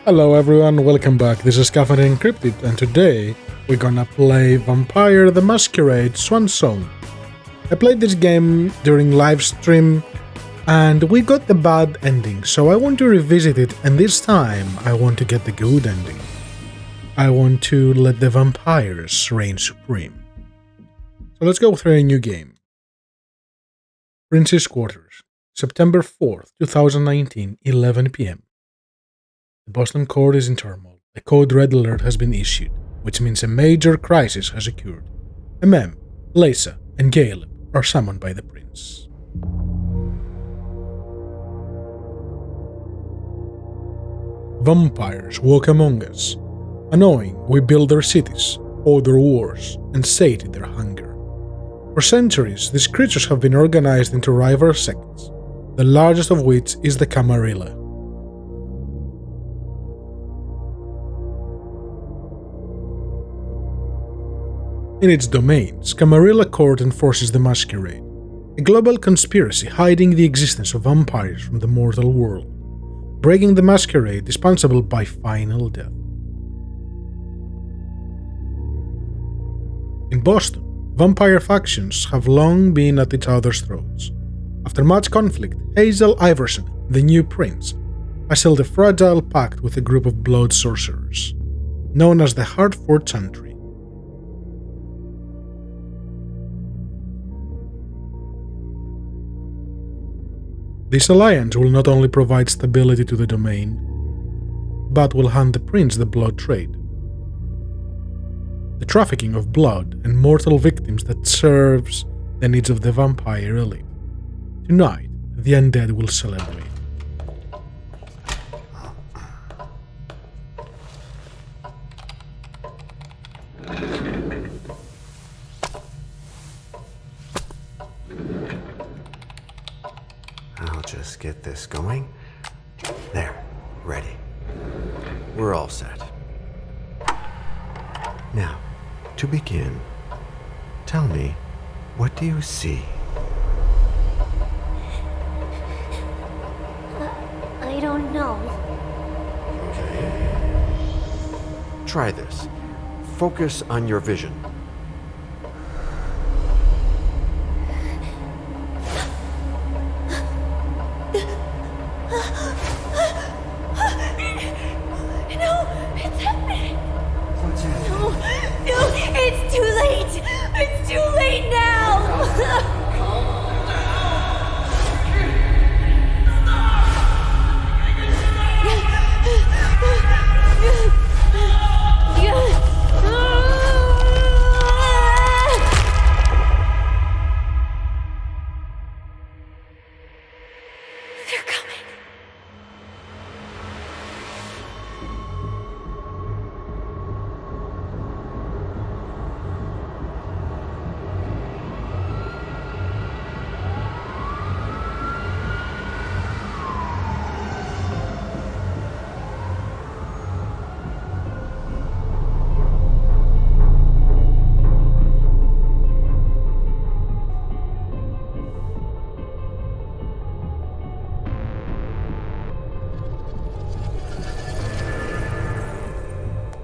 Hello everyone, welcome back. This is Caffeine Encrypted, and today we're gonna play Vampire the Masquerade Swansong. I played this game during live stream and we got the bad ending, so I want to revisit it, and this time I want to get the good ending. I want to let the vampires reign supreme. So let's go through a new game. Prince's Quarters, September 4th, 2019, 11 PM. The Boston court is in turmoil. A code red alert has been issued, which means a major crisis has occurred. Emem, Leysha, and Galeb are summoned by the prince. Vampires walk among us. Annoying, we build their cities, fought their wars, and sated their hunger. For centuries, these creatures have been organized into rival sects, the largest of which is the Camarilla. In its domains, Camarilla Court enforces the Masquerade, a global conspiracy hiding the existence of vampires from the mortal world. Breaking the Masquerade is punishable by final death. In Boston, vampire factions have long been at each other's throats. After much conflict, Hazel Iverson, the new prince, has held a fragile pact with a group of blood sorcerers, known as the Hartford Chantry. This alliance will not only provide stability to the domain, but will hand the prince the blood trade. The trafficking of blood and mortal victims that serves the needs of the vampire elite. Tonight, the undead will celebrate. I'll just get this going. There, ready. We're all set. Now, to begin, tell me, what do you see? I don't know. Okay. Try this. Focus on your vision. It's too late! It's too late now! They're coming.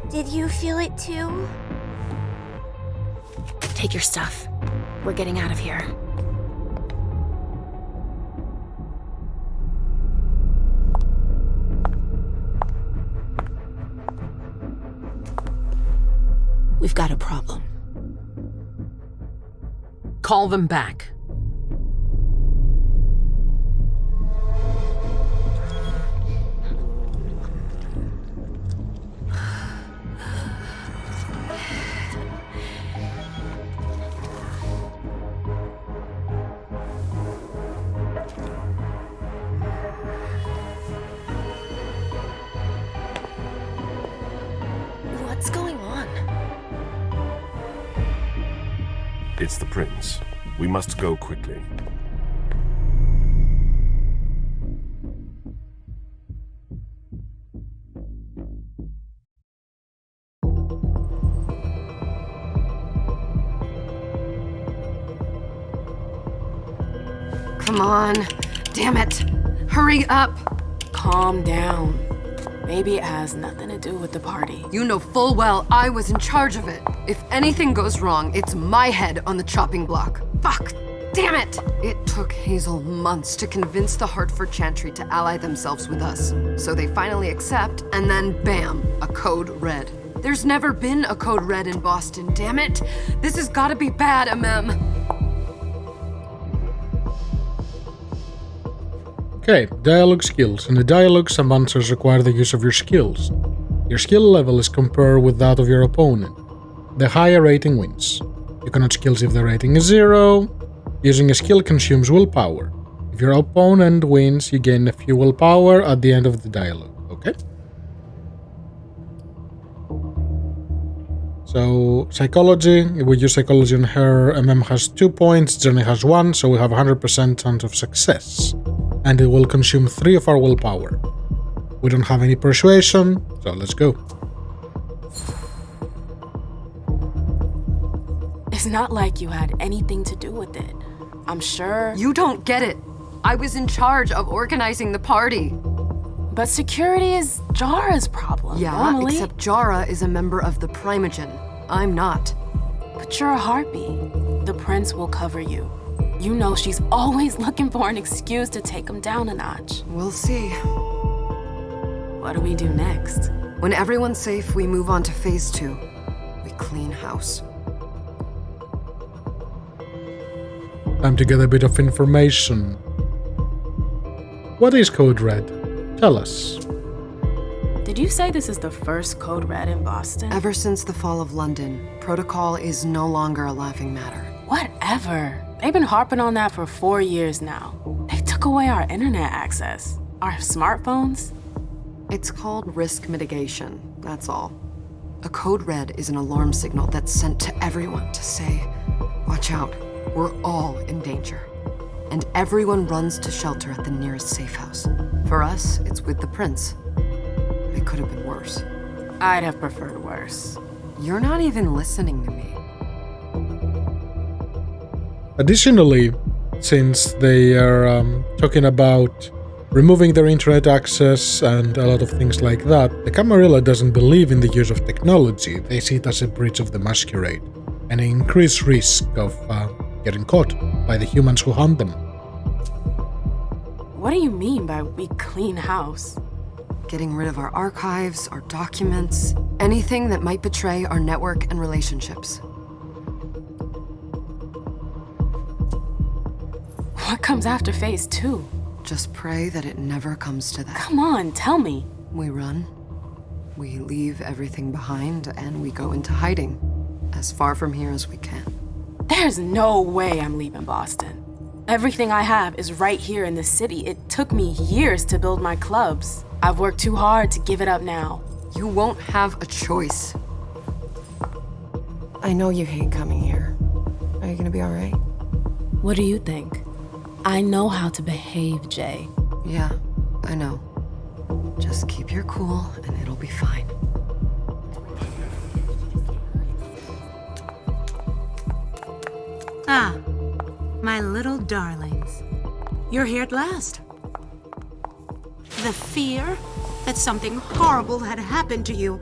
Did you feel it too? Take your stuff. We're getting out of here. We've got a problem. Call them back. What's going on? It's the prince. We must go quickly. Come on. Damn it. Hurry up. Calm down. Maybe it has nothing to do with the party. You know full well I was in charge of it. If anything goes wrong, it's my head on the chopping block. Fuck! Damn it! It took Hazel months to convince the Hartford Chantry to ally themselves with us. So they finally accept, and then bam, a code red. There's never been a code red in Boston, damn it! This has gotta be bad, Emem. Okay, dialogue skills. In the dialogue, some answers require the use of your skills. Your skill level is compared with that of your opponent. The higher rating wins. You cannot skills if the rating is 0. Using a skill consumes willpower. If your opponent wins, you gain a few willpower at the end of the dialogue, okay? So, psychology, if we use psychology on her, Emem has 2 points, Journey has 1, so we have 100% chance of success. And it will consume 3 of our willpower. We don't have any persuasion, so let's go. It's not like you had anything to do with it. I'm sure. You don't get it. I was in charge of organizing the party. But security is Jara's problem, Yeah, normally. except Jara is a member of the Primogen. I'm not. But you're a harpy. The prince will cover you. You know she's always looking for an excuse to take him down a notch. We'll see. What do we do next? When everyone's safe, we move on to phase 2. We clean house. Time to get a bit of information. What is Code Red? Tell us. Did you say this is the first Code Red in Boston? Ever since the fall of London, protocol is no longer a laughing matter. Whatever. They've been harping on that for 4 years now. They took away our internet access. Our smartphones. It's called risk mitigation, that's all. A code red is an alarm signal that's sent to everyone to say, watch out, we're all in danger. And everyone runs to shelter at the nearest safe house. For us, it's with the prince. It could have been worse. I'd have preferred worse. You're not even listening to me. Additionally, since they are talking about removing their internet access and a lot of things like that, the Camarilla doesn't believe in the use of technology. They see it as a breach of the Masquerade and an increased risk of getting caught by the humans who hunt them. What do you mean by we clean house? Getting rid of our archives, our documents, anything that might betray our network and relationships. What comes after phase 2? Just pray that it never comes to that. Come on, tell me. We run, we leave everything behind, and we go into hiding, as far from here as we can. There's no way I'm leaving Boston. Everything I have is right here in the city. It took me years to build my clubs. I've worked too hard to give it up now. You won't have a choice. I know you hate coming here. Are you gonna be all right? What do you think? I know how to behave, Jay. Yeah, I know. Just keep your cool and it'll be fine. Ah, my little darlings. You're here at last. The fear that something horrible had happened to you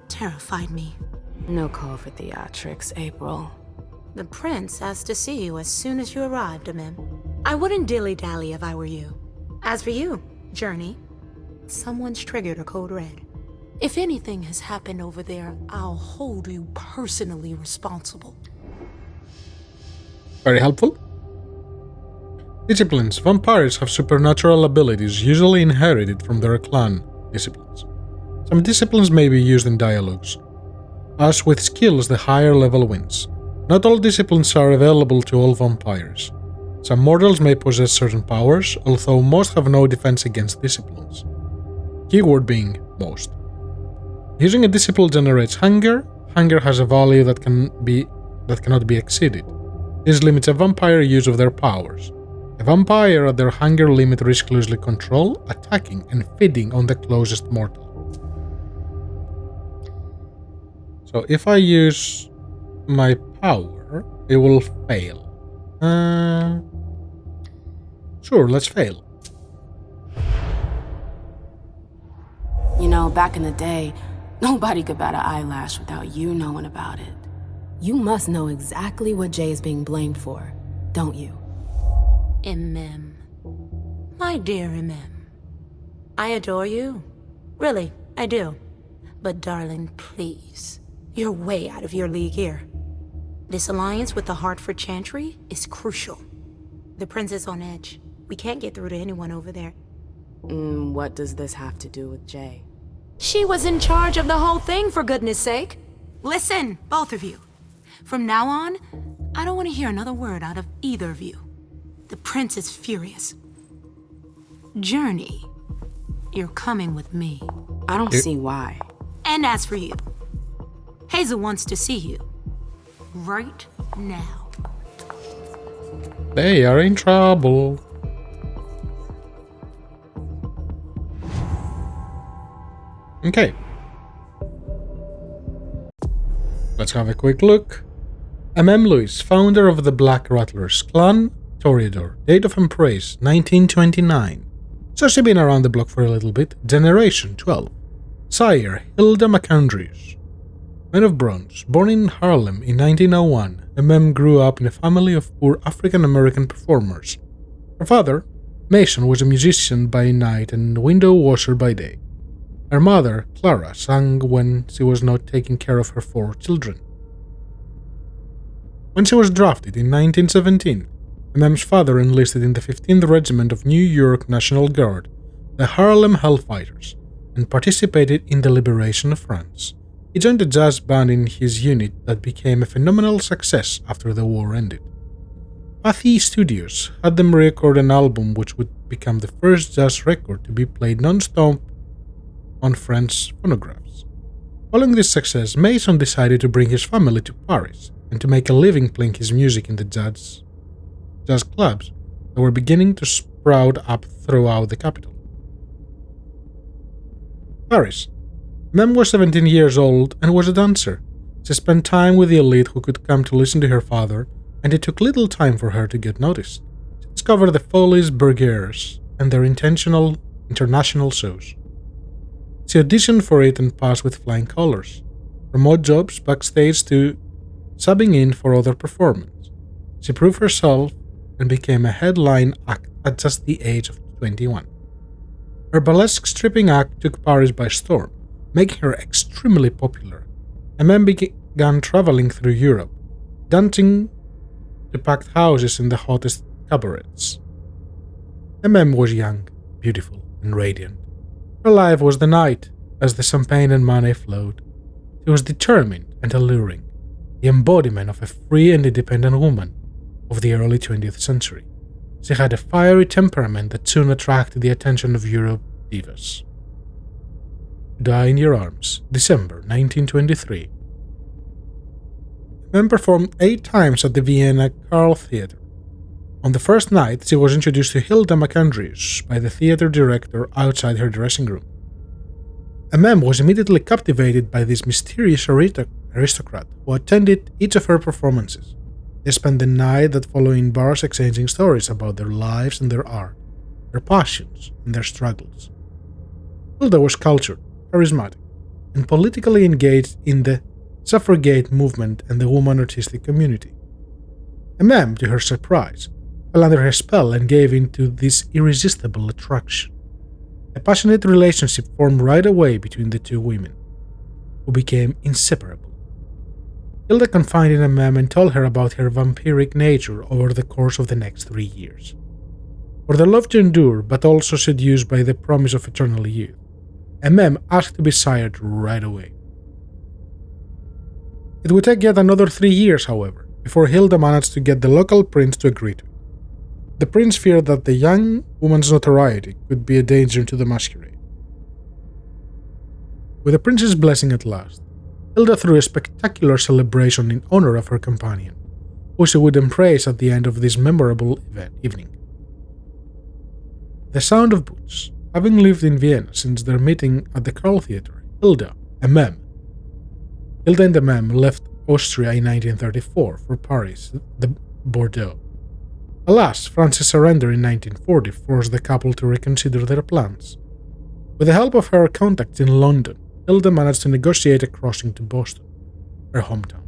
terrified me. No call for theatrics, April. The prince asked to see you as soon as you arrived, Emem. I wouldn't dilly-dally if I were you. As for you, Journey, someone's triggered a code red. If anything has happened over there, I'll hold you personally responsible. Very helpful. Disciplines. Vampires have supernatural abilities usually inherited from their clan disciplines. Some disciplines may be used in dialogues. As with skills, the higher level wins. Not all disciplines are available to all vampires. Some mortals may possess certain powers, although most have no defense against disciplines. Keyword being most. Using a discipline generates hunger. Hunger has a value that cannot be exceeded. This limits a vampire use of their powers. A vampire at their hunger limit risks losing control, attacking, and feeding on the closest mortal. So if I use my power, it will fail. Sure, let's fail. know, back in the day, nobody could bat an eyelash without you knowing about it. You must know exactly what Jay is being blamed for, don't you? Emem. My dear Emem. I adore you. Really, I do. But darling, please. You're way out of your league here. This alliance with the Hartford Chantry is crucial. The prince is on edge. We can't get through to anyone over there. What does this have to do with Jay? She was in charge of the whole thing, for goodness sake. Listen, both of you. From now on, I don't want to hear another word out of either of you. The prince is furious. Journey, you're coming with me. I don't see why. And as for you, Hazel wants to see you. Right now. They are in trouble. Okay. Let's have a quick look. Emem Lewis, founder of the Black Rattlers clan, Toreador, date of embrace 1929. So she's been around the block for a little bit. Generation 12. Sire, Hilda McAndrews. Man of bronze, born in Harlem in 1901, Emem grew up in a family of poor African-American performers. Her father, Mason, was a musician by night and window washer by day. Her mother, Clara, sang when she was not taking care of her 4 children. When she was drafted in 1917, Emem's father enlisted in the 15th Regiment of New York National Guard, the Harlem Hellfighters, and participated in the liberation of France. He joined a jazz band in his unit that became a phenomenal success after the war ended. Pathy Studios had them record an album which would become the first jazz record to be played non-stop on French phonographs. Following this success, Mason decided to bring his family to Paris and to make a living playing his music in the jazz clubs that were beginning to sprout up throughout the capital. Paris. Mem was 17 years old and was a dancer. She spent time with the elite who could come to listen to her father, and it took little time for her to get noticed. She discovered the Folies Bergères and their international shows. She auditioned for it and passed with flying colors, from odd jobs backstage to subbing in for other performances. She proved herself and became a headline act at just the age of 21. Her burlesque stripping act took Paris by storm, making her extremely popular. Emem began traveling through Europe, dancing to packed houses in the hottest cabarets. Emem was young, beautiful, and radiant. Her life was the night, as the champagne and money flowed. She was determined and alluring, the embodiment of a free and independent woman of the early 20th century. She had a fiery temperament that soon attracted the attention of Europe divas. Die in Your Arms, December 1923. Emem performed 8 times at the Vienna Carl Theatre. On the first night, she was introduced to Hilda McAndrews by the theatre director outside her dressing room. Emem was immediately captivated by this mysterious aristocrat who attended each of her performances. They spent the night that followed in bars exchanging stories about their lives and their art, their passions and their struggles. Hilda was cultured, charismatic, and politically engaged in the suffragette movement and the woman artistic community. Emem, to her surprise, fell under her spell and gave in to this irresistible attraction. A passionate relationship formed right away between the two women, who became inseparable. Hilda confided in Emem and told her about her vampiric nature over the course of the next 3 years. For their love to endure, but also seduced by the promise of eternal youth, Emem asked to be sired right away. It would take yet another 3 years, however, before Hilda managed to get the local prince to agree to it. The prince feared that the young woman's notoriety could be a danger to the masquerade. With the prince's blessing at last, Hilda threw a spectacular celebration in honor of her companion, who she would embrace at the end of this memorable evening. The sound of boots. Having lived in Vienna since their meeting at the Carl Theatre, Hilda and Emem left Austria in 1934 for Paris, the Bordeaux. Alas, France's surrender in 1940 forced the couple to reconsider their plans. With the help of her contacts in London, Hilda managed to negotiate a crossing to Boston, her hometown.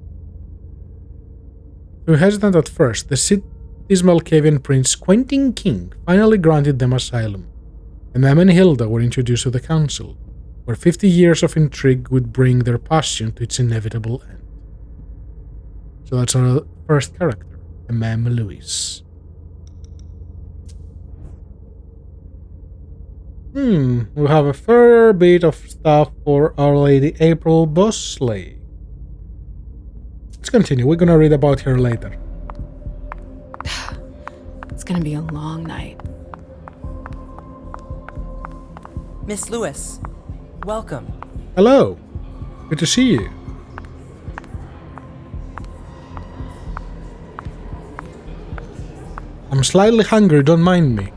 Though hesitant at first, the city's Malkavian prince Quentin King finally granted them asylum, and Emem and Hilda were introduced to the council, where 50 years of intrigue would bring their passion to its inevitable end. So that's our first character, Emem Lewis. We have a fair bit of stuff for Our Lady April Bosley. Let's continue. We're gonna read about her later. It's gonna be a long night. Miss Lewis, welcome. Hello. Good to see you. I'm slightly hungry, don't mind me.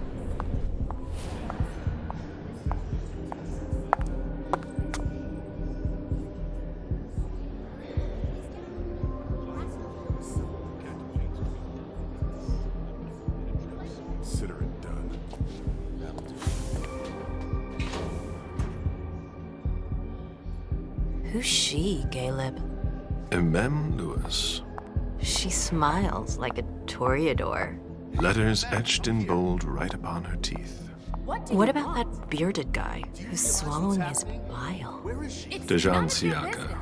Who's she, Galeb? Emem Lewis. She smiles like a toreador. Letters etched in bold right upon her teeth. What about that bearded guy who's swallowing his bile? Dejan Siaka.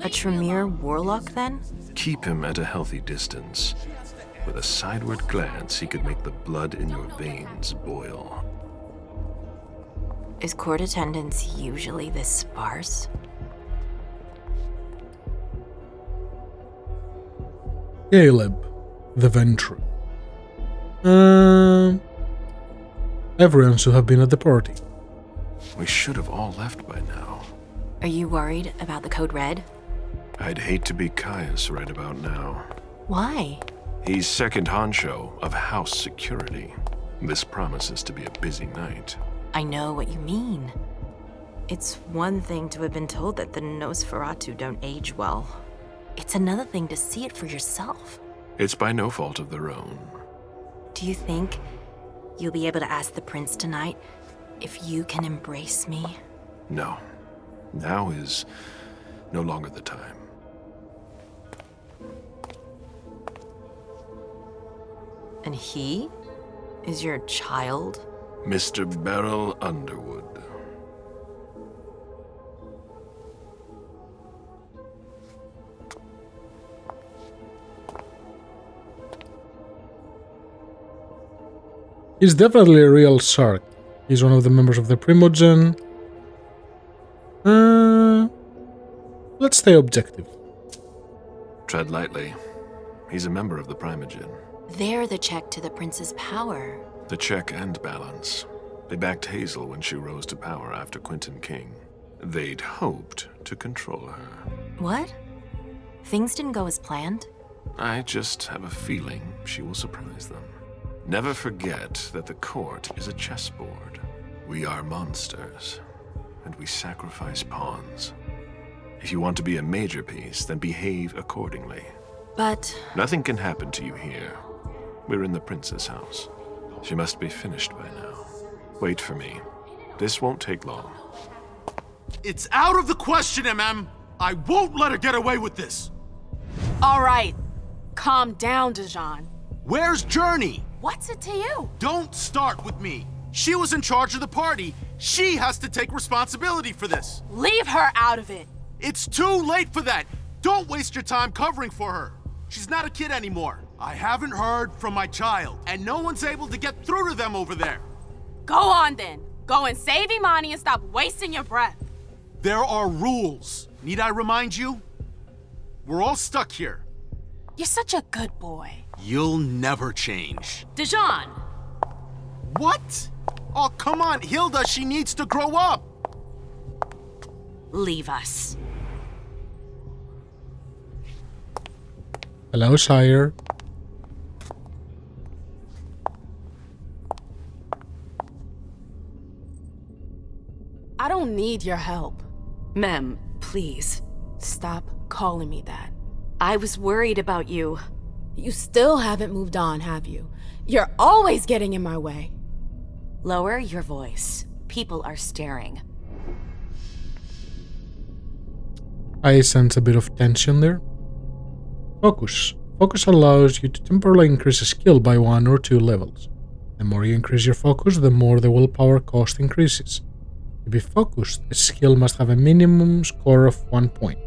A Tremere warlock, then? Keep him at a healthy distance. With a sideward glance, he could make the blood in your veins boil. Is court attendance usually this sparse? Galeb, the Ventru. Everyone should have been at the party. We should have all left by now. Are you worried about the Code Red? I'd hate to be Caius right about now. Why? He's second honcho of house security. This promises to be a busy night. I know what you mean. It's one thing to have been told that the Nosferatu don't age well. It's another thing to see it for yourself. It's by no fault of their own. Do you think you'll be able to ask the prince tonight if you can embrace me? No. Now is no longer the time. And he is your child? Mr. Beryl Underwood. He's definitely a real Sark. He's one of the members of the Primogen. Let's stay objective. Tread lightly. He's a member of the Primogen. They're the check to the prince's power. The check and balance. They backed Hazel when she rose to power after Quentin King. They'd hoped to control her. What? Things didn't go as planned? I just have a feeling she will surprise them. Never forget that the court is a chessboard. We are monsters, and we sacrifice pawns. If you want to be a major piece, then behave accordingly. But... Nothing can happen to you here. We're in the prince's house. She must be finished by now. Wait for me. This won't take long. It's out of the question, Emem! I won't let her get away with this! All right. Calm down, Dejan. Where's Journey? What's it to you? Don't start with me. She was in charge of the party. She has to take responsibility for this. Leave her out of it. It's too late for that. Don't waste your time covering for her. She's not a kid anymore. I haven't heard from my child, and no one's able to get through to them over there. Go on then. Go and save Imani and stop wasting your breath. There are rules. Need I remind you? We're all stuck here. You're such a good boy. You'll never change. Dejan! What? Oh, come on, Hilda, she needs to grow up. Leave us. Hello, sire. I don't need your help. Mem, please. Stop calling me that. I was worried about you. You still haven't moved on, have you? You're always getting in my way. Lower your voice. People are staring. I sense a bit of tension there. Focus. Focus allows you to temporarily increase a skill by 1 or 2 levels. The more you increase your focus, the more the willpower cost increases. To be focused, a skill must have a minimum score of 1 point.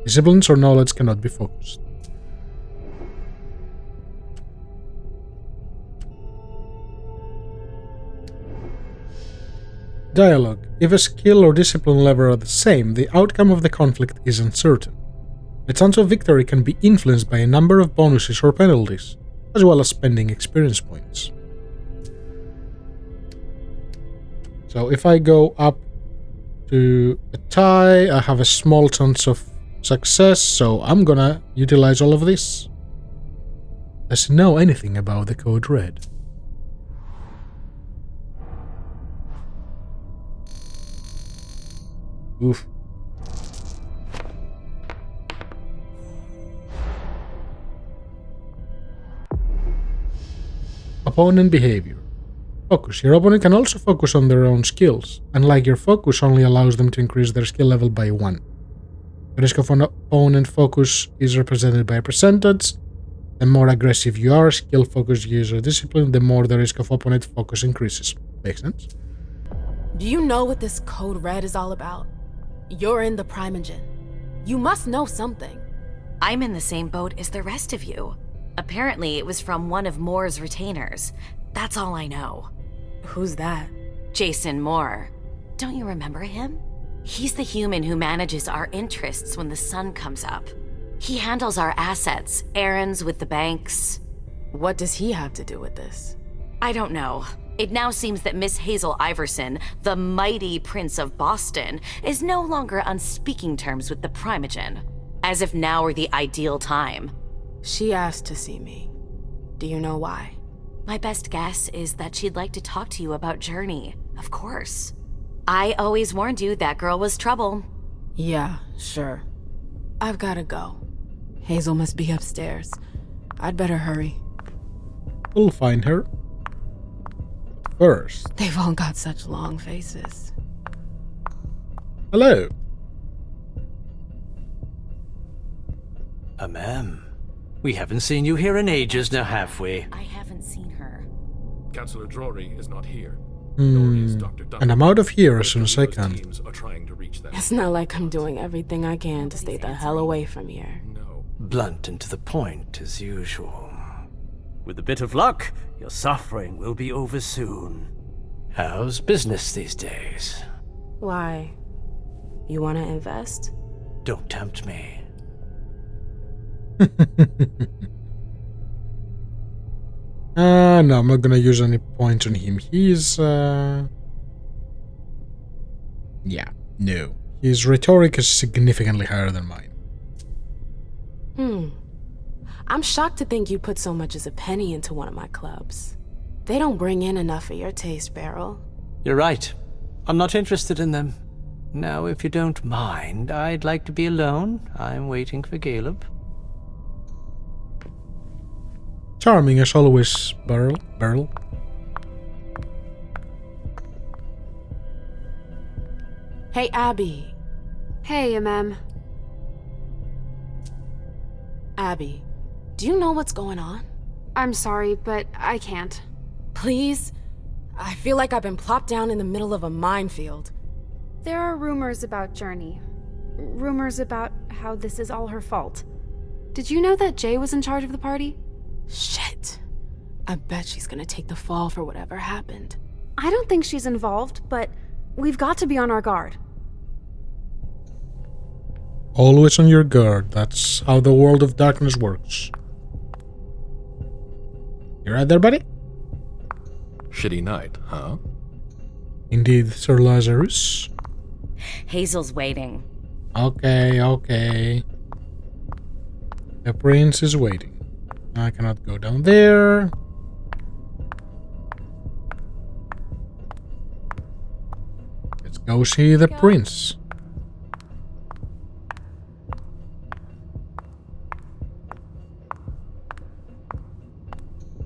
Disciplines or knowledge cannot be focused. Dialogue. If a skill or discipline level are the same, the outcome of the conflict is uncertain. The chance of victory can be influenced by a number of bonuses or penalties, as well as spending experience points. So if I go up to a tie, I have a small chance of success, so I'm gonna utilize all of this. Does he know anything about the code red? Oof. Opponent behavior. Focus. Your opponent can also focus on their own skills. Unlike your focus only allows them to increase their skill level by 1. The risk of an opponent focus is represented by a percentage. The more aggressive you are, skill, focus, use, or discipline, the more the risk of opponent focus increases. Makes sense? Do you know what this code red is all about? You're in the Primogen. You must know something. I'm in the same boat as the rest of you. Apparently, it was from one of Moore's retainers. That's all I know. Who's that? Jason Moore. Don't you remember him? He's the human who manages our interests when the sun comes up. He handles our assets, errands with the banks. What does he have to do with this? I don't know. It now seems that Miss Hazel Iverson, the mighty Prince of Boston, is no longer on speaking terms with the Primogen. As if now were the ideal time. She asked to see me. Do you know why? My best guess is that she'd like to talk to you about Journey, of course. I always warned you that girl was trouble. Yeah, sure. I've gotta go. Hazel must be upstairs. I'd better hurry. We'll find her. First. They've all got such long faces. Hello. Emem, we haven't seen you here in ages now, have we? I haven't seen her. Councillor Drury is not here. Nor is Dr. Dunn. And I'm out of here as soon as I can. Teams are trying to reach them. It's not like I'm doing everything I can to stay the hell away from here. No. Blunt and to the point, as usual. With a bit of luck, your suffering will be over soon. How's business these days? Why? You want to invest? Don't tempt me. No, I'm not gonna use any points on him. He's, yeah, no. His rhetoric is significantly higher than mine. I'm shocked to think you put so much as a penny into one of my clubs. They don't bring in enough for your taste, Beryl. You're right. I'm not interested in them. Now, if you don't mind, I'd like to be alone. I'm waiting for Galeb. Charming as always, Beryl. Hey, Abby. Hey, Emem. Abby, do you know what's going on? I'm sorry, but I can't. Please? I feel like I've been plopped down in the middle of a minefield. There are rumors about Journey. Rumors about how this is all her fault. Did you know that Jay was in charge of the party? Shit. I bet she's gonna take the fall for whatever happened. I don't think she's involved, but we've got to be on our guard. Always on your guard. That's how the world of darkness works. You right there, buddy? Shitty night, huh? Indeed, Sir Lazarus. Hazel's waiting. Okay. The prince is waiting. I cannot go down there. Let's go see the prince.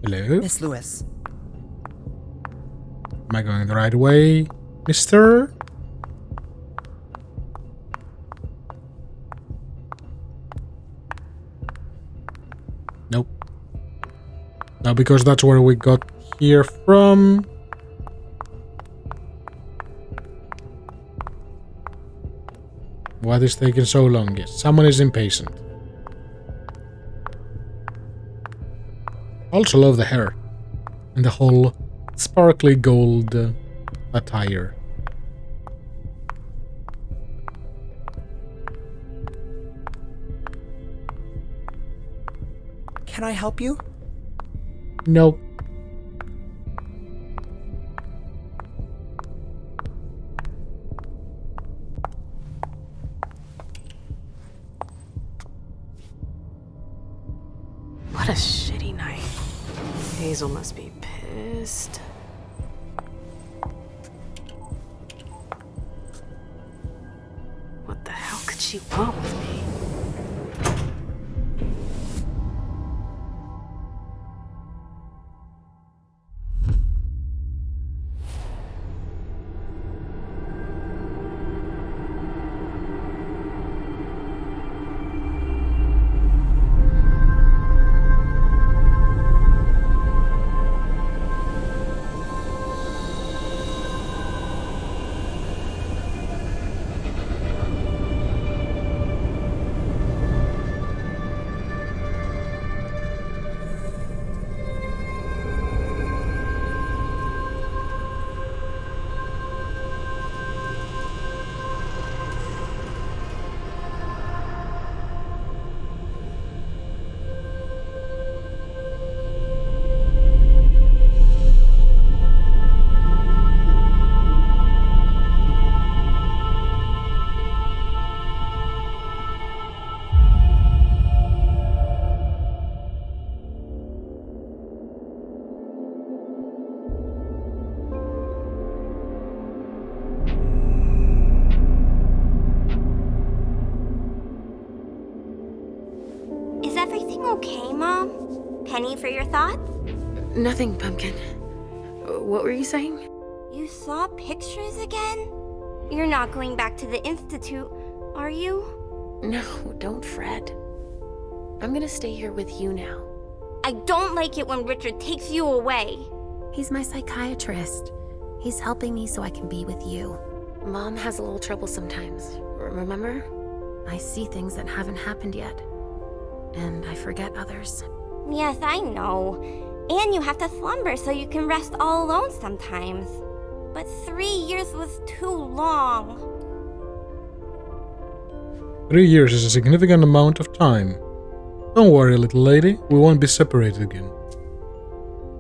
Hello? Miss Lewis. Am I going the right way, mister? Now, because that's where we got here from. What is taking so long? Yes, someone is impatient. Also love the hair and the whole sparkly gold attire. Can I help you? No. What a shitty night. Hazel must be pissed. What the hell could she want with me? Okay, Mom? Penny for your thoughts? Nothing, Pumpkin. What were you saying? You saw pictures again? You're not going back to the Institute, are you? No, don't fret. I'm gonna stay here with you now. I don't like it when Richard takes you away. He's my psychiatrist. He's helping me so I can be with you. Mom has a little trouble sometimes, remember? I see things that haven't happened yet. And I forget others. Yes, I know. And you have to slumber so you can rest all alone sometimes. But 3 years was too long. 3 years is a significant amount of time. Don't worry, little lady, we won't be separated again.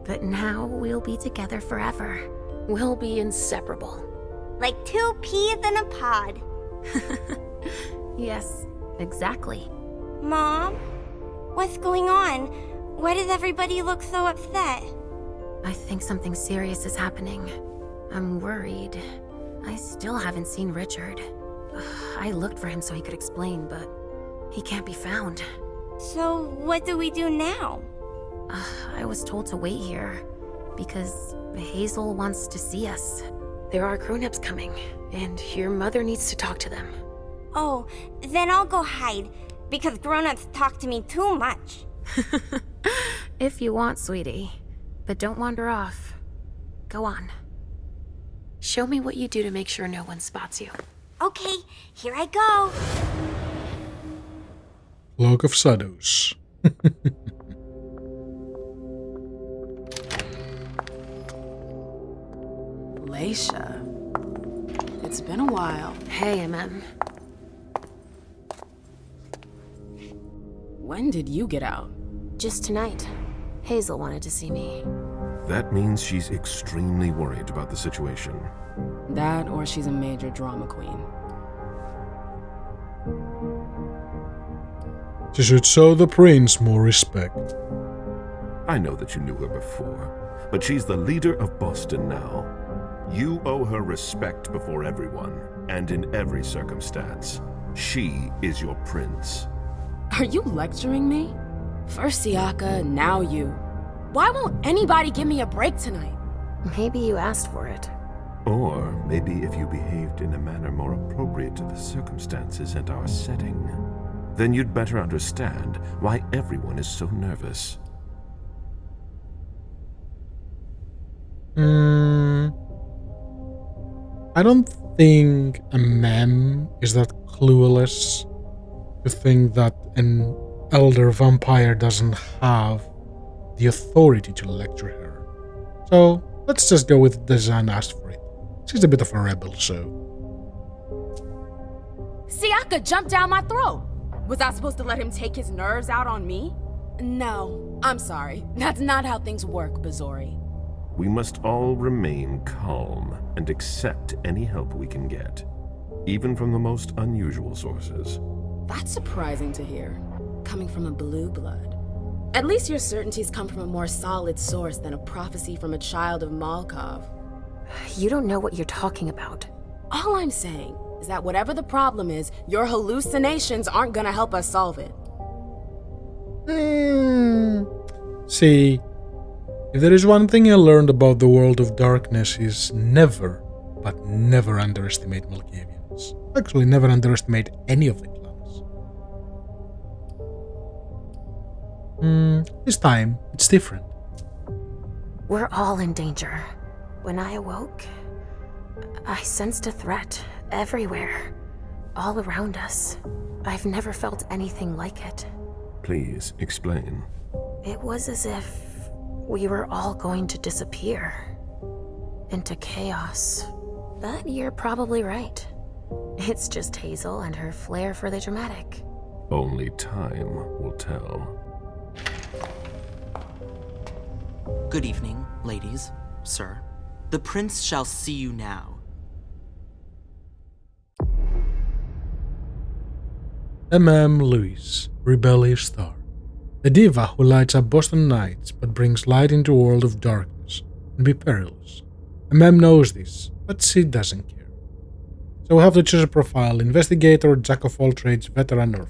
But now we'll be together forever. We'll be inseparable. Like 2 peas in a pod. Yes, exactly. Mom? What's going on? Why does everybody look so upset? I think something serious is happening. I'm worried. I still haven't seen Richard. I looked for him so he could explain, but he can't be found. So what do we do now? I was told to wait here because Hazel wants to see us. There are grown-ups coming, and your mother needs to talk to them. Oh, then I'll go hide, because grown-ups talk to me too much. If you want, sweetie. But don't wander off. Go on. Show me what you do to make sure no one spots you. Okay, here I go. Cloak of Shadows. Leysha. It's been a while. Hey, Emem. When did you get out? Just tonight. Hazel wanted to see me. That means she's extremely worried about the situation. That or she's a major drama queen. She should show the prince more respect. I know that you knew her before, but she's the leader of Boston now. You owe her respect before everyone, and in every circumstance. She is your prince. Are you lecturing me? First Siaka, now you. Why won't anybody give me a break tonight? Maybe you asked for it. Or maybe if you behaved in a manner more appropriate to the circumstances and our setting, then you'd better understand why everyone is so nervous. I don't think Emem is that clueless to think that an elder vampire doesn't have the authority to lecture her. So let's just go with Dezan asked for it. She's a bit of a rebel, so. See, I could jump down my throat. Was I supposed to let him take his nerves out on me? No, I'm sorry. That's not how things work, Bazori. We must all remain calm and accept any help we can get, even from the most unusual sources. That's surprising to hear, coming from a blue blood. At least your certainties come from a more solid source than a prophecy from a child of Malkov. You don't know what you're talking about. All I'm saying is that whatever the problem is, your hallucinations aren't gonna help us solve it. See, if there is one thing I learned about the world of darkness is never, but never underestimate Malkavians. Actually, never underestimate any of the clans. This time, it's different. We're all in danger. When I awoke, I sensed a threat everywhere, all around us. I've never felt anything like it. Please explain. It was as if we were all going to disappear into chaos. But you're probably right. It's just Hazel and her flair for the dramatic. Only time will tell. Good evening, ladies, sir. The prince shall see you now. Emem Leysha, rebellious star. The diva who lights up Boston nights but brings light into a world of darkness can be perilous. Emem knows this, but she doesn't care. So we have to choose a profile: investigator, jack of all trades, veteran, or